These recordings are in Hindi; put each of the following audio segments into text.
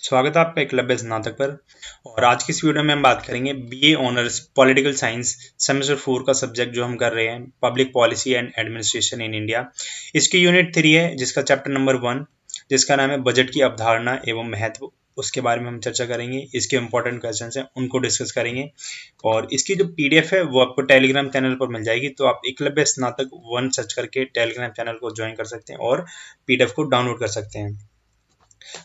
स्वागत है आपका एकलव्य स्नातक पर। और आज की इस वीडियो में हम बात करेंगे BA honours political science semester 4 का सब्जेक्ट जो हम कर रहे हैं, public policy and administration in India. इसकी यूनिट 3 है जिसका चैप्टर नंबर 1 जिसका नाम है बजट की अवधारणा एवं महत्व। उसके बारे में हम चर्चा करेंगे। इसके इंपॉर्टेंट क्वेश्चन हैं उनको डिस्कस करेंगे। और इसकी जो पीडीएफ है वो आपको टेलीग्राम चैनल पर मिल जाएगी, तो आप एकलव्य स्नातक 1 सर्च करके टेलीग्राम चैनल को ज्वाइन कर सकते हैं और पीडीएफ को डाउनलोड कर सकते हैं।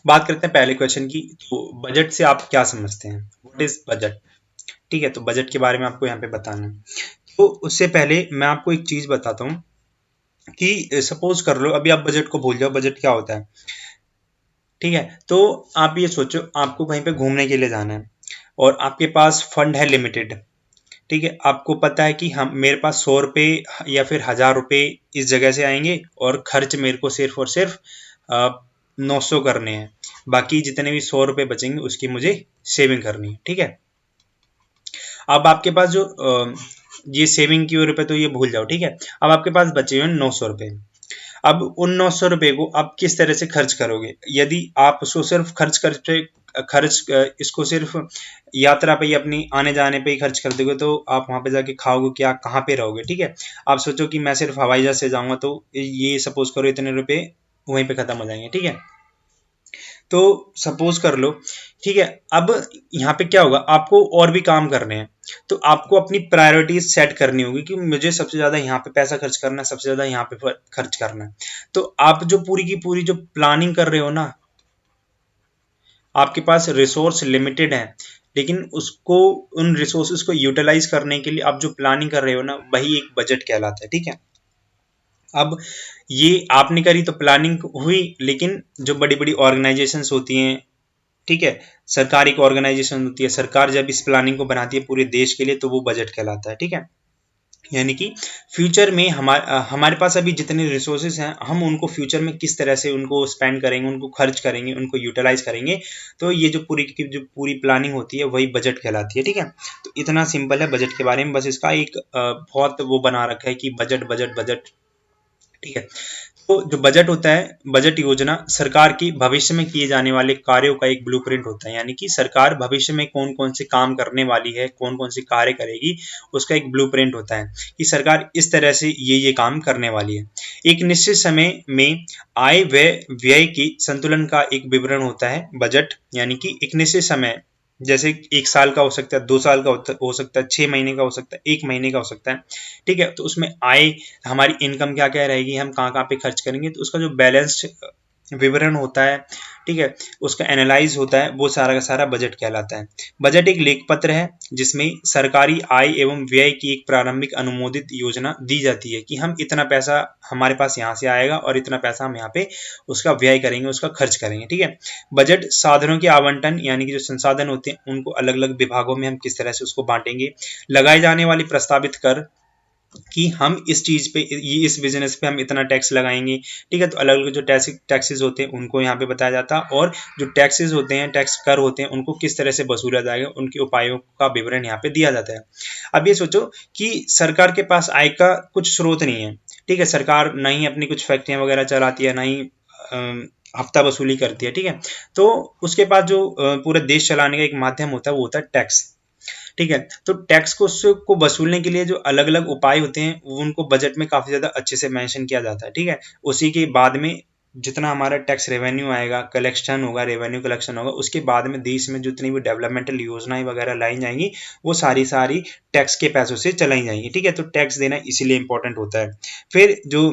बात करते हैं पहले क्वेश्चन की। तो बजट से आप क्या समझते हैं, व्हाट इज बजट? ठीक है, तो बजट के बारे में आपको यहाँ पे बताना है। तो उससे पहले मैं आपको एक चीज बताता हूँ कि सपोज कर लो अभी आप बजट को भूल जाओ, बजट क्या होता है। ठीक है, तो आप ये सोचो आपको कहीं पे घूमने के लिए जाना है और आपके पास फंड है लिमिटेड। ठीक है, आपको पता है कि हम मेरे पास 100 रुपये या फिर 1000 रुपये इस जगह से आएंगे और खर्च मेरे को सिर्फ और सिर्फ 900 करने हैं। बाकी जितने भी 100 रुपये बचेंगे उसकी मुझे सेविंग करनी है। ठीक है, अब आपके पास जो ये सेविंग की रुपये तो ये भूल जाओ। ठीक है, अब आपके पास बचे हुए 900 रुपये। अब उन 900 रुपये को आप किस तरह से खर्च करोगे? यदि आप उसको सिर्फ इसको सिर्फ यात्रा पे ही अपनी आने जाने पे ही खर्च कर दोगे तो आप वहां पे जाके खाओगे क्या, कहाँ पे रहोगे? ठीक है, आप सोचो कि मैं सिर्फ हवाई जहाज से जाऊंगा तो ये सपोज करो इतने रुपए वहीं पे खत्म हो जाएंगे। ठीक है, तो सपोज कर लो। ठीक है, अब यहाँ पे क्या होगा, आपको और भी काम करने हैं तो आपको अपनी प्रायोरिटीज सेट करनी होगी कि मुझे सबसे ज्यादा यहाँ पे पैसा खर्च करना है, सबसे ज्यादा यहाँ पे खर्च करना है। तो आप जो पूरी की पूरी जो प्लानिंग कर रहे हो ना, आपके पास रिसोर्स लिमिटेड है लेकिन उसको उन रिसोर्सेज को यूटिलाइज करने के लिए आप जो प्लानिंग कर रहे हो ना वही एक बजट कहलाता है। ठीक है, अब ये आपने करी तो प्लानिंग हुई, लेकिन जो बड़ी बड़ी ऑर्गेनाइजेशंस होती हैं, ठीक है, सरकार एक ऑर्गेनाइजेशन होती है, सरकार जब इस प्लानिंग को बनाती है पूरे देश के लिए तो वो बजट कहलाता है। ठीक है, यानी कि फ्यूचर में हमारे पास अभी जितने रिसोर्सेज हैं हम उनको फ्यूचर में किस तरह से उनको स्पेंड करेंगे, उनको खर्च करेंगे, उनको यूटिलाइज करेंगे। तो ये जो पूरी प्लानिंग होती है वही बजट कहलाती है। ठीक है, तो इतना सिंपल है बजट के बारे में। बस इसका एक बहुत वो बना रखा है कि बजट बजट बजट। ठीक है, तो जो बजट होता है, बजट योजना सरकार की भविष्य में किए जाने वाले कार्यों का एक ब्लूप्रिंट होता है। यानी कि सरकार भविष्य में कौन कौन से काम करने वाली है, कौन कौन से कार्य करेगी, उसका एक ब्लूप्रिंट होता है कि सरकार इस तरह से ये काम करने वाली है। एक निश्चित समय में आय व व्यय की संतुलन का एक विवरण होता है बजट। यानी कि एक निश्चित समय, जैसे 1 साल का हो सकता है, 2 साल का हो सकता है, 6 महीने का हो सकता है, 1 महीने का हो सकता है। ठीक है, तो उसमें आय, हमारी इनकम क्या क्या रहेगी, हम कहाँ कहाँ पे खर्च करेंगे, तो उसका जो बैलेंस्ड विवरण होता है, ठीक है, उसका एनालाइज होता है, वो सारा का सारा बजट कहलाता है। बजट एक लेख पत्र है जिसमें सरकारी आय एवं व्यय की एक प्रारंभिक अनुमोदित योजना दी जाती है कि हम इतना पैसा हमारे पास यहाँ से आएगा और इतना पैसा हम यहाँ पे उसका व्यय करेंगे, उसका खर्च करेंगे। ठीक है, बजट साधनों के आवंटन, यानी कि जो संसाधन होते हैं उनको अलग अलग विभागों में हम किस तरह से उसको बांटेंगे। लगाए जाने वाली प्रस्तावित कर कि हम इस चीज पे, इस बिजनेस पे हम इतना टैक्स लगाएंगे। ठीक है, तो अलग अलग जो टैक्सेस होते हैं उनको यहाँ पे बताया जाता है और जो टैक्सेस होते हैं, टैक्स कर होते हैं, उनको किस तरह से वसूला जाएगा, उनके उपायों का विवरण यहाँ पे दिया जाता है। अब ये सोचो कि सरकार के पास आय का कुछ स्रोत नहीं है। ठीक है, सरकार ना ही अपनी कुछ फैक्ट्रियां वगैरह चलाती है, ना ही हफ्ता वसूली करती है। ठीक है, तो उसके पास जो पूरे देश चलाने का एक माध्यम होता है वो होता है टैक्स। ठीक है, तो टैक्स को वसूलने के लिए जो अलग अलग उपाय होते हैं उनको बजट में काफी ज्यादा अच्छे से मेंशन किया जाता है। ठीक है, उसी के बाद में जितना हमारा टैक्स रेवेन्यू आएगा, कलेक्शन होगा, रेवेन्यू कलेक्शन होगा, उसके बाद में देश में जितनी भी डेवलपमेंटल योजनाएं वगैरह लाई जाएंगी वो सारी सारी टैक्स के पैसों से चलाई जाएंगी। ठीक है, तो टैक्स देना इसीलिए इंपॉर्टेंट होता है। फिर जो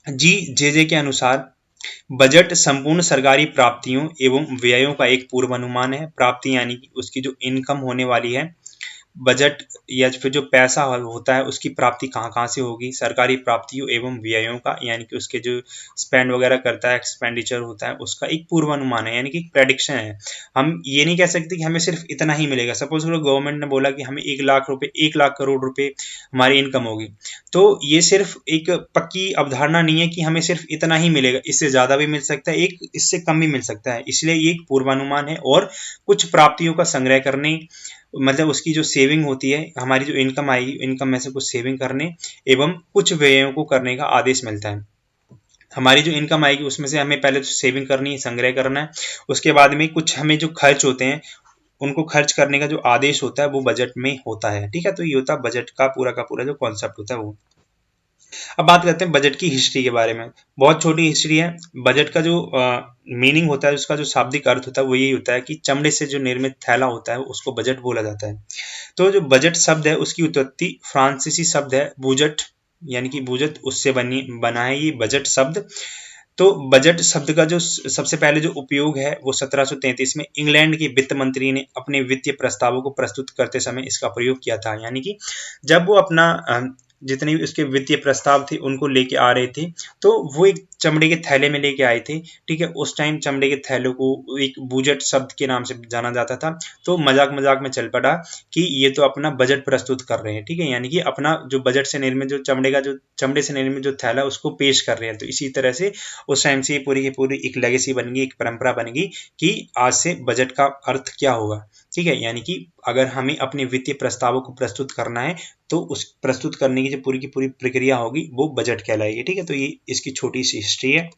GJJ के अनुसार बजट संपूर्ण सरकारी प्राप्तियों एवं व्ययों का एक पूर्वानुमान है। प्राप्ति यानी कि उसकी जो इनकम होने वाली है, बजट या फिर जो पैसा होता है उसकी प्राप्ति कहाँ कहाँ से होगी, सरकारी प्राप्तियों एवं व्ययों का, यानी कि उसके जो स्पेंड वगैरह करता है, एक्सपेंडिचर होता है, उसका एक पूर्वानुमान है, यानी कि प्रेडिक्शन है। हम ये नहीं कह सकते कि हमें सिर्फ इतना ही मिलेगा। सपोज करो गवर्नमेंट ने बोला कि हमें 1 लाख रुपए, 1 लाख करोड़ रुपए हमारी इनकम होगी, तो ये सिर्फ एक पक्की अवधारणा नहीं है कि हमें सिर्फ इतना ही मिलेगा, इससे ज्यादा भी मिल सकता है, एक इससे कम भी मिल सकता है। इसलिए ये एक पूर्वानुमान है और कुछ प्राप्तियों का संग्रह करने, मतलब उसकी जो सेविंग होती है, हमारी जो इनकम आएगी इनकम में से कुछ सेविंग करने एवं कुछ व्ययों को करने का आदेश मिलता है। हमारी जो इनकम आएगी उसमें से हमें पहले तो सेविंग करनी है, संग्रह करना है। उसके बाद में कुछ हमें जो खर्च होते हैं उनको खर्च करने का जो आदेश होता है वो बजट में होता है। ठीक है, तो ये होता है बजट का पूरा जो कॉन्सेप्ट होता है वो। अब बात करते हैं बजट की हिस्ट्री के बारे में। बहुत छोटी हिस्ट्री है। बजट का जो मीनिंग होता है, उसका जो शाब्दिक अर्थ होता है वो यही होता है कि चमड़े से जो निर्मित थैला होता है उसको बजट बोला जाता है। तो जो बजट शब्द है उसकी उत्पत्ति फ्रांसीसी शब्द है बूजट, यानी कि बूजट, उससे बना है ये बजट शब्द। तो बजट शब्द का जो सबसे पहले जो उपयोग है वो 1733 में इंग्लैंड के वित्त मंत्री ने अपने वित्तीय प्रस्तावों को प्रस्तुत करते समय इसका प्रयोग किया था। यानी कि जब वो अपना जितने भी उसके वित्तीय प्रस्ताव थे उनको लेके आ रहे थे, तो वो एक चमड़े के थैले में लेके आए थे। ठीक है, उस टाइम चमड़े के थैलों को एक बूजट शब्द के नाम से जाना जाता था। तो मजाक मजाक में चल पड़ा कि ये तो अपना बजट प्रस्तुत कर रहे हैं। ठीक है, यानी कि अपना जो बजट से निर्मित जो चमड़े से निर्मित जो थैला उसको पेश कर रहे हैं। तो इसी तरह से उस टाइम से ये पूरी की पूरी एक लेगेसी बन गई, एक परंपरा बन गई कि आज से बजट का अर्थ क्या होगा। ठीक है, यानी कि अगर हमें अपने वित्तीय प्रस्तावों को प्रस्तुत करना है तो उस प्रस्तुत करने की जो पूरी की पूरी प्रक्रिया होगी वो बजट कहलाएगी। ठीक है, तो ये इसकी छोटी सी हिस्ट्री है।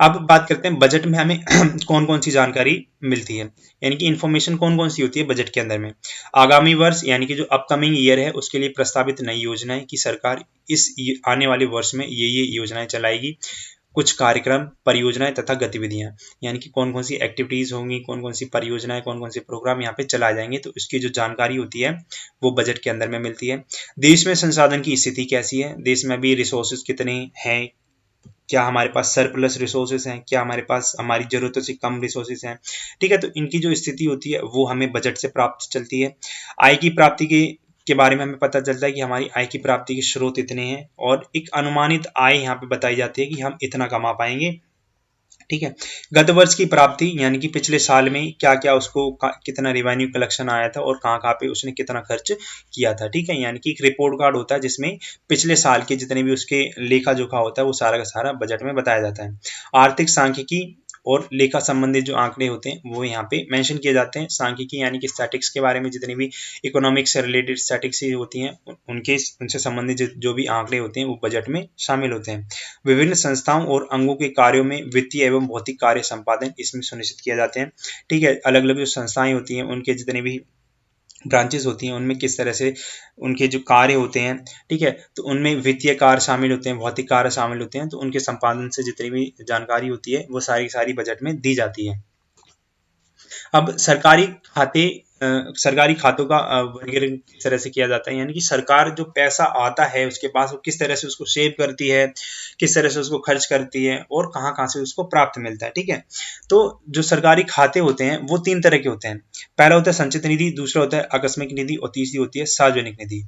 अब बात करते हैं बजट में हमें कौन कौन सी जानकारी मिलती है, यानी कि इंफॉर्मेशन कौन कौन सी होती है बजट के अंदर में। आगामी वर्ष यानी कि जो अपकमिंग ईयर है उसके लिए प्रस्तावित नई योजनाएं कि सरकार इस आने वाले वर्ष में ये योजनाएं चलाएगी। कुछ कार्यक्रम, परियोजनाएं तथा गतिविधियां, यानी कि कौन कौन सी एक्टिविटीज होंगी, कौन कौन सी परियोजनाएं, कौन कौन से प्रोग्राम यहाँ पे चलाए जाएंगे, तो इसकी जो जानकारी होती है वो बजट के अंदर में मिलती है। देश में संसाधन की स्थिति कैसी है, देश में भी रिसोर्सेज कितने हैं, क्या हमारे पास सरप्लस रिसोर्सेज हैं, क्या हमारे पास हमारी जरूरतों से कम रिसोर्सेज हैं। ठीक है, तो इनकी जो स्थिति होती है वो हमें बजट से प्राप्त चलती है। आय की प्राप्ति के बारे में हमें पता चलता है कि हमारी आय की प्राप्ति के स्रोत इतने हैं और एक अनुमानित आय यहाँ पे बताई जाती है कि हम इतना कमा पाएंगे। ठीक है, गत वर्ष की प्राप्ति यानी कि पिछले साल में क्या क्या उसको कितना रिवेन्यू कलेक्शन आया था और कहाँ कहाँ पे उसने कितना खर्च किया था। ठीक है, यानी कि एक रिपोर्ट कार्ड होता है जिसमें पिछले साल के जितने भी उसके लेखा जोखा होता है वो सारा का सारा बजट में बताया जाता है। आर्थिक सांख्यिकी और लेखा संबंधित जो आंकड़े होते हैं वो यहाँ पे मेंशन किए जाते हैं। सांख्यिकी यानी कि स्टैटिक्स के बारे में जितनी भी इकोनॉमिक्स से रिलेटेड स्टैटिक्स होती हैं उनसे संबंधित जो भी आंकड़े होते हैं वो बजट में शामिल होते हैं। विभिन्न संस्थाओं और अंगों के कार्यों में वित्तीय एवं भौतिक कार्य संपादन इसमें सुनिश्चित किए जाते हैं। ठीक है, अलग अलग जो संस्थाएं होती हैं उनके जितने भी ब्रांचेस होती हैं उनमें किस तरह से उनके जो कार्य होते हैं। ठीक है, तो उनमें वित्तीय कार्य शामिल होते हैं, भौतिक कार्य शामिल होते हैं, तो उनके संपादन से जितनी भी जानकारी होती है वो सारी सारी बजट में दी जाती है। अब सरकारी खातों का वर्गीकरण किस तरह से किया जाता है, यानी कि सरकार जो पैसा आता है उसके पास वो किस तरह से उसको सेव करती है, किस तरह से उसको खर्च करती है और कहाँ कहाँ से उसको प्राप्त मिलता है। ठीक है, तो जो सरकारी खाते होते हैं वो 3 तरह के होते हैं। पहला होता है संचित निधि, दूसरा होता है आकस्मिक निधि और तीसरी होती है सार्वजनिक निधि।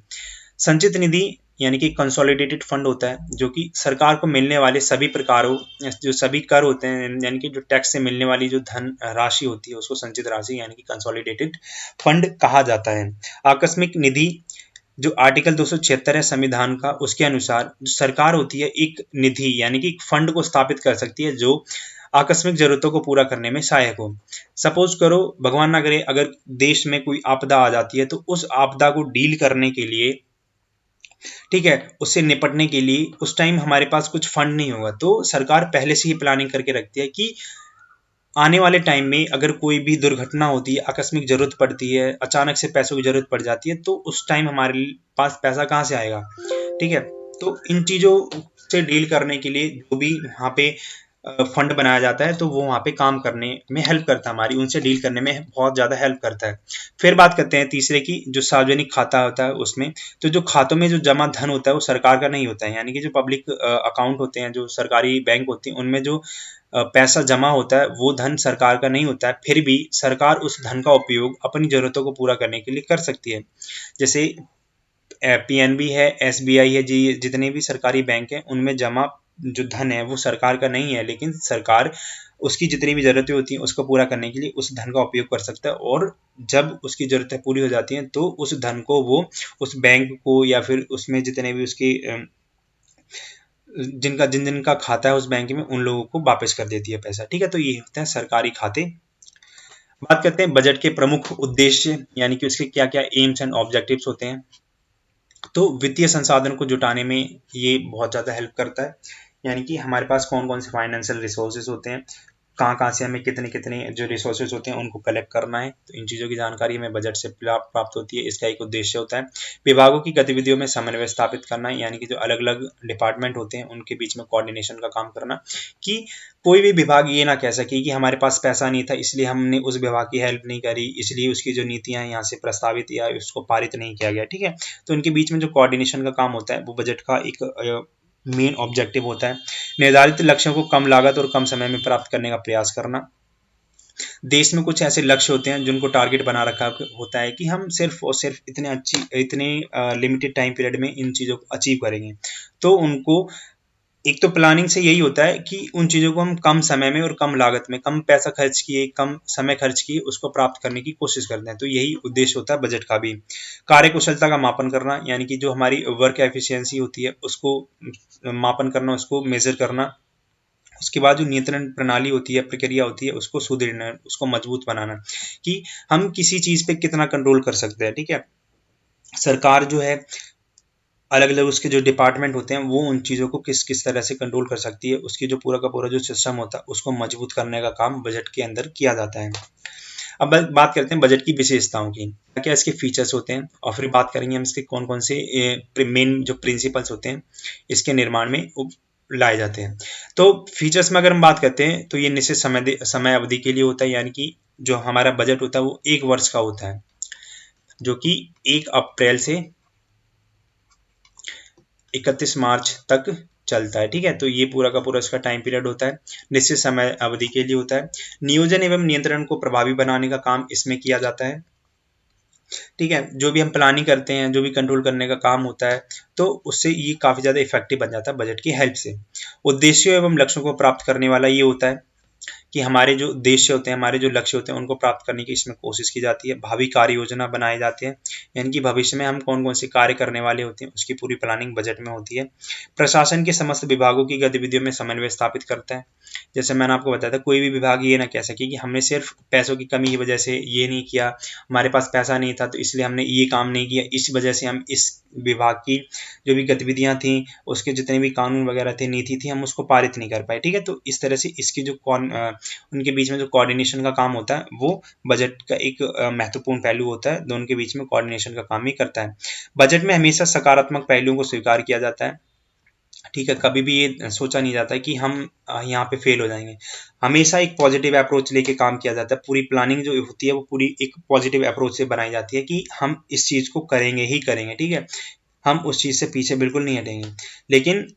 संचित निधि यानी कि कंसोलिडेटेड फंड होता है जो कि सरकार को मिलने वाले सभी प्रकारों जो सभी कर होते हैं, यानी कि जो टैक्स से मिलने वाली जो धन राशि होती है उसको संचित राशि यानी कि कंसोलिडेटेड फंड कहा जाता है। आकस्मिक निधि जो आर्टिकल 276 है संविधान का उसके अनुसार जो सरकार होती है एक निधि यानी कि एक फंड को स्थापित कर सकती है जो आकस्मिक जरूरतों को पूरा करने में सहायक हो। सपोज करो भगवान ना करे अगर देश में कोई आपदा आ जाती है तो उस आपदा को डील करने के लिए, ठीक है, उससे निपटने के लिए उस टाइम हमारे पास कुछ फंड नहीं होगा, तो सरकार पहले से ही प्लानिंग करके रखती है कि आने वाले टाइम में अगर कोई भी दुर्घटना होती है, आकस्मिक जरूरत पड़ती है, अचानक से पैसों की जरूरत पड़ जाती है, तो उस टाइम हमारे पास पैसा कहाँ से आएगा। ठीक है, तो इन चीजों से डील करने के लिए जो भी वहाँ पे फंड बनाया जाता है तो वो वहाँ पे काम करने में हेल्प करता है, हमारी उनसे डील करने में बहुत ज़्यादा हेल्प करता है। फिर बात करते हैं तीसरे की, जो सार्वजनिक खाता होता है उसमें, तो जो खातों में जो जमा धन होता है वो सरकार का नहीं होता है, यानी कि जो पब्लिक अकाउंट होते हैं, जो सरकारी बैंक होती हैं, उनमें जो पैसा जमा होता है वो धन सरकार का नहीं होता है, फिर भी सरकार उस धन का उपयोग अपनी ज़रूरतों को पूरा करने के लिए कर सकती है। जैसे पीएनबी है, एसबीआई है, जी जितने भी सरकारी बैंक हैं उनमें जमा जो धन है वो सरकार का नहीं है, लेकिन सरकार उसकी जितनी भी ज़रूरतें होती हैं उसको पूरा करने के लिए उस धन का उपयोग कर सकता है, और जब उसकी ज़रूरतें पूरी हो जाती हैं तो उस धन को वो उस बैंक को या फिर उसमें जितने भी उसकी जिन जिनका खाता है उस बैंक में उन लोगों को वापस कर देती है पैसा। ठीक है, तो ये होता है सरकारी खाते। बात करते हैं बजट के प्रमुख उद्देश्य यानी कि उसके क्या क्या एम्स एंड ऑब्जेक्टिव्स होते हैं। तो वित्तीय संसाधन को जुटाने में ये बहुत ज़्यादा हेल्प करता है, यानी कि हमारे पास कौन कौन से फाइनेंशियल रिसोर्सेज होते हैं, कहाँ कहाँ से हमें कितने कितने जो रिसोर्सेज होते हैं उनको कलेक्ट करना है। तो इन चीज़ों की जानकारी हमें बजट से प्राप्त होती है। इसका एक उद्देश्य होता है विभागों की गतिविधियों में समन्वय स्थापित करना, यानी कि जो अलग अलग डिपार्टमेंट होते हैं उनके बीच में कोऑर्डिनेशन का काम करना, कि कोई भी विभाग ये ना कह सके कि हमारे पास पैसा नहीं था इसलिए हमने उस विभाग की हेल्प नहीं करी, इसलिए उसकी जो नीतियां यहाँ से प्रस्तावित या उसको पारित नहीं किया गया। ठीक है, तो उनके बीच में जो कोऑर्डिनेशन का काम होता है वो बजट का एक मेन ऑब्जेक्टिव होता है। निर्धारित लक्ष्यों को कम लागत और कम समय में प्राप्त करने का प्रयास करना। देश में कुछ ऐसे लक्ष्य होते हैं जिनको टारगेट बना रखा होता है कि हम सिर्फ और सिर्फ इतने लिमिटेड टाइम पीरियड में इन चीज़ों को अचीव करेंगे। तो उनको एक तो प्लानिंग से यही होता है कि उन चीज़ों को हम कम समय में और कम लागत में, कम पैसा खर्च किए, कम समय खर्च किए, उसको प्राप्त करने की कोशिश करते हैं। तो यही उद्देश्य होता है बजट का भी। कार्यकुशलता का मापन करना, यानी कि जो हमारी वर्क एफिशिएंसी होती है उसको मापन करना, उसको मेजर करना। उसके बाद जो नियंत्रण प्रणाली होती है, प्रक्रिया होती है, उसको सुदृढ़, उसको मजबूत बनाना, कि हम किसी चीज़ पे कितना कंट्रोल कर सकते हैं। ठीक है, सरकार जो है अलग अलग उसके जो डिपार्टमेंट होते हैं वो उन चीज़ों को किस किस तरह से कंट्रोल कर सकती है, उसकी जो पूरा का पूरा जो सिस्टम होता है उसको मजबूत करने का काम बजट के अंदर किया जाता है। अब बात करते हैं बजट की विशेषताओं की, क्या क्या इसके फीचर्स होते हैं, और फिर बात करेंगे हम इसके कौन कौन से मेन जो प्रिंसिपल्स होते हैं इसके निर्माण में लाए जाते हैं। तो फीचर्स में अगर हम बात करते हैं तो ये निश्चित समय अवधि के लिए होता है, यानी कि जो हमारा बजट होता है वो 1 वर्ष का होता है, जो कि 1 अप्रैल से 31 मार्च तक चलता है। ठीक है, तो ये पूरा का पूरा इसका टाइम पीरियड होता है, निश्चित समय अवधि के लिए होता है। नियोजन एवं नियंत्रण को प्रभावी बनाने का काम इसमें किया जाता है। ठीक है, जो भी हम प्लानिंग करते हैं, जो भी कंट्रोल करने का काम होता है, तो उससे ये काफ़ी ज़्यादा इफेक्टिव बन जाता है बजट की हेल्प से। उद्देश्यों एवं लक्ष्यों को प्राप्त करने वाला ये होता है कि हमारे जो उद्देश्य होते हैं, हमारे जो लक्ष्य होते हैं उनको प्राप्त करने की इसमें कोशिश की जाती है। भावी कार्य योजना बनाए जाते हैं, यानी कि भविष्य में हम कौन कौन से कार्य करने वाले होते हैं उसकी पूरी प्लानिंग बजट में होती है। प्रशासन के समस्त विभागों की गतिविधियों में समन्वय स्थापित करता है। जैसे मैंने आपको बताया था, कोई भी विभाग ये ना कह सके कि हमने सिर्फ पैसों की कमी की वजह से ये नहीं किया, हमारे पास पैसा नहीं था तो इसलिए हमने ये काम नहीं किया, इस वजह से हम इस विभाग की जो भी गतिविधियां थी, उसके जितने भी कानून वगैरह थे, नीति थी, हम उसको पारित नहीं कर पाए। ठीक है, तो इस तरह से इसकी जो उनके बीच में जो कोऑर्डिनेशन का काम होता है वो बजट का एक महत्वपूर्ण पहलू होता है, दोनों के बीच में कोऑर्डिनेशन का काम ही करता है। बजट में हमेशा सकारात्मक पहलुओं को स्वीकार किया जाता है। ठीक है, कभी भी ये सोचा नहीं जाता है कि हम यहाँ पे फेल हो जाएंगे, हमेशा एक पॉजिटिव अप्रोच लेके काम किया जाता है। पूरी प्लानिंग जो होती है वो पूरी एक पॉजिटिव अप्रोच से बनाई जाती है कि हम इस चीज़ को करेंगे ही करेंगे। ठीक है, हम उस चीज़ से पीछे बिल्कुल नहीं हटेंगे। लेकिन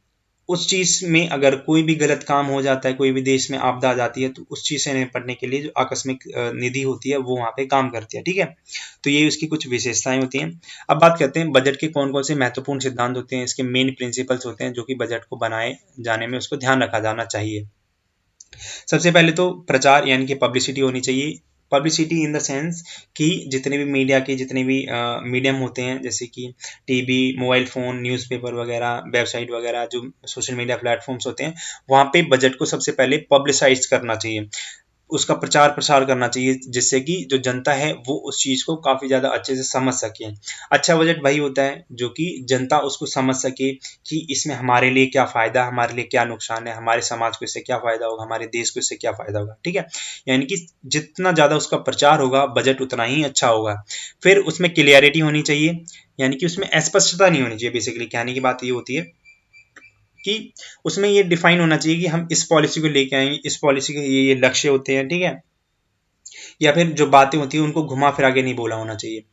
उस चीज़ में अगर कोई भी गलत काम हो जाता है, कोई भी देश में आपदा आ जाती है, तो उस चीज़ से निपटने के लिए जो आकस्मिक निधि होती है वो वहाँ पे काम करती है। ठीक है, तो ये उसकी कुछ विशेषताएं होती हैं। अब बात करते हैं बजट के कौन कौन से महत्वपूर्ण सिद्धांत होते हैं, इसके मेन प्रिंसिपल्स होते हैं जो कि बजट को बनाए जाने में उसको ध्यान रखा जाना चाहिए। सबसे पहले तो प्रचार, यानी कि पब्लिसिटी होनी चाहिए। पब्लिसिटी इन द सेंस कि जितने भी मीडिया के जितने भी मीडियम होते हैं, जैसे कि टीवी, मोबाइल फ़ोन, न्यूज़पेपर वगैरह, वेबसाइट वगैरह, जो सोशल मीडिया प्लेटफॉर्म्स होते हैं, वहाँ पे बजट को सबसे पहले पब्लिसाइज करना चाहिए, उसका प्रचार प्रसार करना चाहिए, जिससे कि जो जनता है वो उस चीज़ को काफ़ी ज़्यादा अच्छे से समझ सके। अच्छा बजट वही होता है जो कि जनता उसको समझ सके कि इसमें हमारे लिए क्या फ़ायदा, हमारे लिए क्या नुकसान है, हमारे समाज को इससे क्या फ़ायदा होगा, हमारे देश को इससे क्या फ़ायदा होगा। ठीक है, यानी कि जितना ज़्यादा उसका प्रचार होगा बजट उतना ही अच्छा होगा। फिर उसमें क्लियरिटी होनी चाहिए, यानी कि उसमें अस्पष्टता नहीं होनी चाहिए। बेसिकली कहने की बात ये होती है कि उसमें ये डिफाइन होना चाहिए कि हम इस पॉलिसी को लेके आएंगे, इस पॉलिसी के ये लक्ष्य होते हैं। ठीक है, या फिर जो बातें होती हैं उनको घुमा फिरा के नहीं बोला होना चाहिए।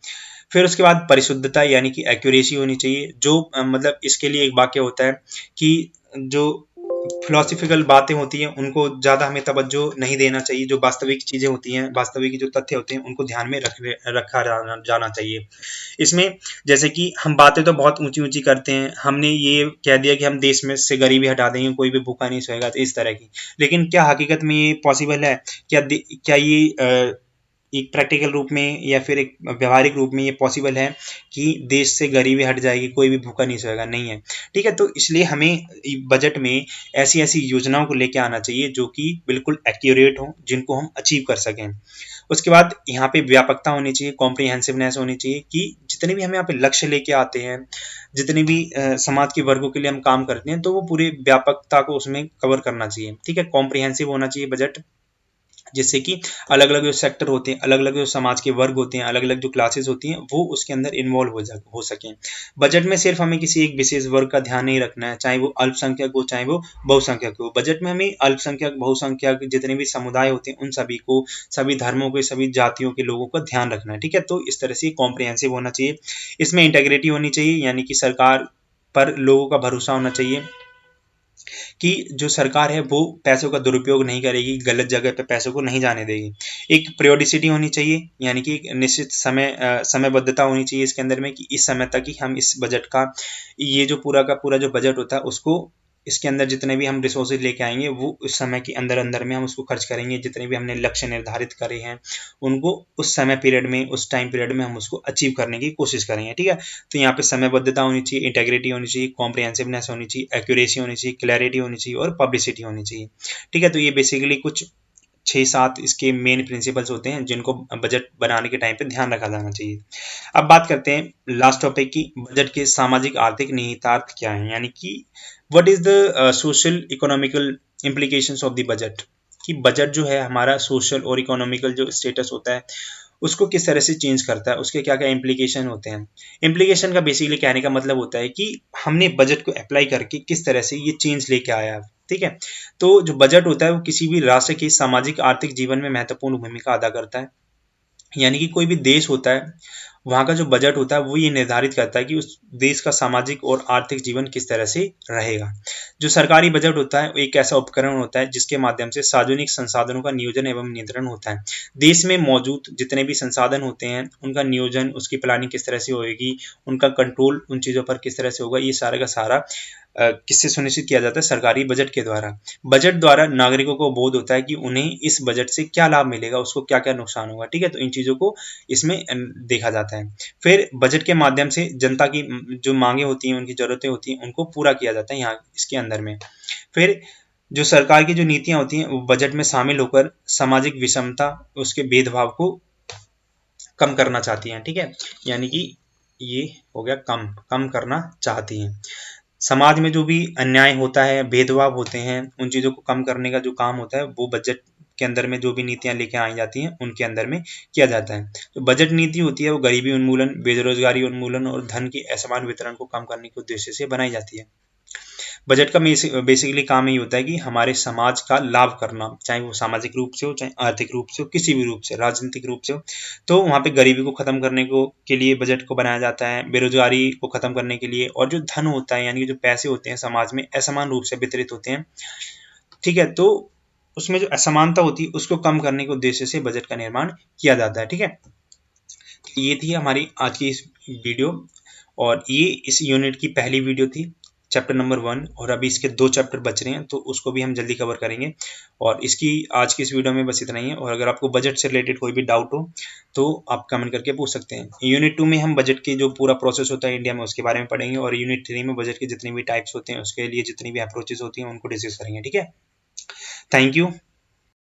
फिर उसके बाद परिशुद्धता, यानी कि एक्यूरेसी होनी चाहिए। जो मतलब इसके लिए एक वाक्य होता है कि जो फिलोसफिकल बातें होती हैं उनको ज़्यादा हमें तवज्जो नहीं देना चाहिए, जो वास्तविक चीज़ें होती हैं, वास्तविक जो तथ्य होते हैं उनको ध्यान में रखा जाना चाहिए। इसमें जैसे कि हम बातें तो बहुत ऊंची ऊंची करते हैं, हमने ये कह दिया कि हम देश में से गरीबी हटा देंगे, कोई भी भूखा नहीं सोएगा, तो इस तरह की, लेकिन क्या हकीकत में ये पॉसिबल है? क्या ये एक प्रैक्टिकल रूप में या फिर एक व्यवहारिक रूप में ये पॉसिबल है कि देश से गरीबी हट जाएगी, कोई भी भूखा नहीं सोएगा, नहीं है। ठीक है, तो इसलिए हमें बजट में ऐसी ऐसी योजनाओं को लेके आना चाहिए जो कि बिल्कुल एक्यूरेट हो, जिनको हम अचीव कर सकें। उसके बाद यहाँ पे व्यापकता होनी चाहिए, कॉम्प्रिहेंसिवनेस होनी चाहिए कि जितने भी हमें यहाँ पे लक्ष्य लेके आते हैं, जितने भी समाज के वर्गों के लिए हम काम करते हैं, तो वो पूरी व्यापकता को उसमें कवर करना चाहिए। ठीक है, कॉम्प्रिहेंसिव होना चाहिए बजट, जिससे कि अलग अलग जो सेक्टर होते हैं, अलग अलग जो समाज के वर्ग होते हैं, अलग अलग जो क्लासेस होती हैं, वो उसके अंदर इन्वॉल्व हो सकें। बजट में सिर्फ हमें किसी एक विशेष वर्ग का ध्यान नहीं रखना है, चाहे वो अल्पसंख्यक हो, चाहे वो बहुसंख्यक हो। बजट में हमें अल्पसंख्यक, बहुसंख्यक, जितने भी समुदाय होते हैं, उन सभी को, सभी धर्मों के, सभी जातियों के लोगों का ध्यान रखना है। ठीक है, तो इस तरह से कॉम्प्रिहेंसिव होना चाहिए। इसमें इंटेग्रिटी होनी चाहिए, यानी कि सरकार पर लोगों का भरोसा होना चाहिए कि जो सरकार है वो पैसों का दुरुपयोग नहीं करेगी, गलत जगह पे पैसों को नहीं जाने देगी। एक पीरियोडिसिटी होनी चाहिए, यानी कि एक निश्चित समयबद्धता होनी चाहिए इसके अंदर में, कि इस समय तक ही हम इस बजट का, ये जो पूरा का पूरा जो बजट होता है उसको, इसके अंदर जितने भी हम रिसोर्सेज लेके आएंगे वो उस समय के अंदर अंदर में हम उसको खर्च करेंगे। जितने भी हमने लक्ष्य निर्धारित करे हैं उनको उस समय पीरियड में, उस टाइम पीरियड में हम उसको अचीव करने की कोशिश करेंगे। ठीक है, तो यहाँ पे समयबद्धता होनी चाहिए, इंटेग्रिटी होनी चाहिए, कॉम्प्रिहेंसिवनेस होनी चाहिए, एक्यूरेसी होनी चाहिए, क्लैरिटी होनी चाहिए और पब्लिसिटी होनी चाहिए। ठीक है, तो ये बेसिकली कुछ 6-7 इसके मेन प्रिंसिपल्स होते हैं जिनको बजट बनाने के टाइम पे ध्यान रखा जाना चाहिए। अब बात करते हैं लास्ट टॉपिक की, बजट के सामाजिक आर्थिक निहितार्थ क्या है, यानी कि what is the social economical implications of the budget, कि बजट जो है हमारा सोशल और इकोनॉमिकल जो स्टेटस होता है उसको किस तरह से चेंज करता है, उसके क्या क्या इम्प्लीकेशन होते हैं। इम्प्लीकेशन का बेसिकली कहने का मतलब होता है कि हमने बजट को अप्लाई करके किस तरह से ये चेंज लेके आया है। ठीक है, तो जो बजट होता है वो किसी भी राष्ट्र के सामाजिक आर्थिक जीवन में महत्वपूर्ण भूमिका अदा करता है। यानी कि कोई भी देश होता है, वहाँ का जो बजट होता है वो ये निर्धारित करता है कि उस देश का सामाजिक और आर्थिक जीवन किस तरह से रहेगा। जो सरकारी बजट होता है वो एक ऐसा उपकरण होता है जिसके माध्यम से सार्वजनिक संसाधनों का नियोजन एवं नियंत्रण होता है। देश में मौजूद जितने भी संसाधन होते हैं उनका नियोजन, उसकी प्लानिंग किस तरह से होगी, उनका कंट्रोल उन चीज़ों पर किस तरह से होगा, ये सारा का सारा किससे सुनिश्चित किया जाता है, सरकारी बजट के द्वारा। बजट द्वारा नागरिकों को बोध होता है कि उन्हें इस बजट से क्या लाभ मिलेगा, उसको क्या क्या नुकसान होगा। ठीक है, तो इन चीज़ों को इसमें देखा जाता है। फिर बजट के माध्यम से जनता की जो मांगे होती हैं, उनकी ज़रूरतें होती हैं, उनको पूरा किया जाता है यहाँ इसके अंदर में। फिर जो सरकार की जो नीतियाँ होती हैं वो बजट में शामिल होकर सामाजिक विषमता, उसके भेदभाव को कम करना चाहती हैं। ठीक है, यानी कि ये हो गया कम कम करना चाहती हैं। समाज में जो भी अन्याय होता है, भेदभाव होते हैं, उन चीज़ों को कम करने का जो काम होता है वो बजट के अंदर में जो भी नीतियां लेके आई जाती हैं उनके अंदर में किया जाता है। तो बजट नीति होती है वो गरीबी उन्मूलन, बेरोजगारी उन्मूलन और धन के असमान वितरण को कम करने के उद्देश्य से बनाई जाती है। बजट का बेसिकली काम यही होता है कि हमारे समाज का लाभ करना, चाहे वो सामाजिक रूप से हो, चाहे आर्थिक रूप से हो, किसी भी रूप से, राजनीतिक रूप से हो। तो वहाँ पे गरीबी को खत्म करने को के लिए बजट को बनाया जाता है, बेरोजगारी को खत्म करने के लिए, और जो धन होता है यानी कि जो पैसे होते हैं समाज में असमान रूप से वितरित होते हैं। ठीक है, तो उसमें जो असमानता होती है उसको कम करने के उद्देश्य से बजट का निर्माण किया जाता है। ठीक है, ये थी हमारी आज की इस वीडियो, और ये इस यूनिट की पहली वीडियो थी, चैप्टर नंबर 1, और अभी इसके 2 चैप्टर बच रहे हैं तो उसको भी हम जल्दी कवर करेंगे। और इसकी आज की इस वीडियो में बस इतना ही है, और अगर आपको बजट से रिलेटेड कोई भी डाउट हो तो आप कमेंट करके पूछ सकते हैं। यूनिट 2 में हम बजट की जो पूरा प्रोसेस होता है इंडिया में उसके बारे में पढ़ेंगे, और यूनिट 3 में बजट के जितने भी टाइप्स होते हैं उसके लिए जितनी भी अप्रोचेस होती हैं उनको डिस्कस करेंगे। ठीक है, थैंक यू।